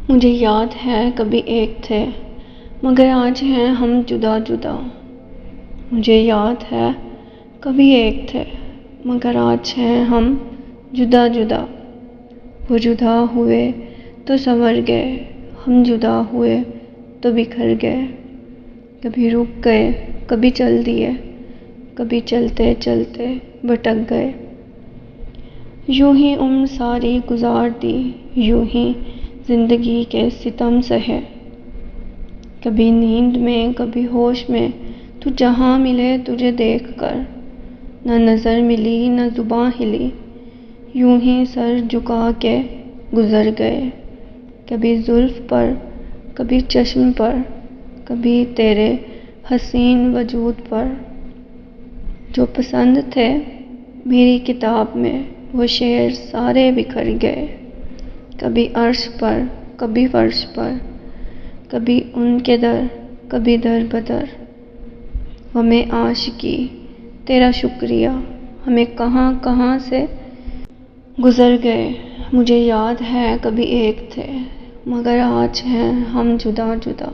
مجھے یاد ہے کبھی ایک تھے مگر آج ہیں ہم جدا جدا۔ مجھے یاد ہے کبھی ایک تھے مگر آج ہیں ہم جدا جدا۔ وہ جدا ہوئے تو سنور گئے، ہم جدا ہوئے تو بکھر گئے۔ کبھی رک گئے کبھی چل دیے، کبھی چلتے چلتے بھٹک گئے۔ یوں ہی عمر ساری گزار دی، یوں ہی زندگی کے ستم سہے۔ کبھی نیند میں کبھی ہوش میں تو جہاں ملے تجھے دیکھ کر، نہ نظر ملی نہ زباں ہلی، یوں ہی سر جھکا کے گزر گئے۔ کبھی زلف پر کبھی چشم پر، کبھی تیرے حسین وجود پر۔ جو پسند تھے میری کتاب میں وہ شعر سارے بکھر گئے۔ کبھی عرش پر کبھی فرش پر، کبھی ان کے در کبھی در بدر۔ غمِ عاشقی تیرا شکریہ، ہمیں کہاں کہاں سے گزر گئے۔ مجھے یاد ہے کبھی ایک تھے مگر آج ہیں ہم جدا جدا۔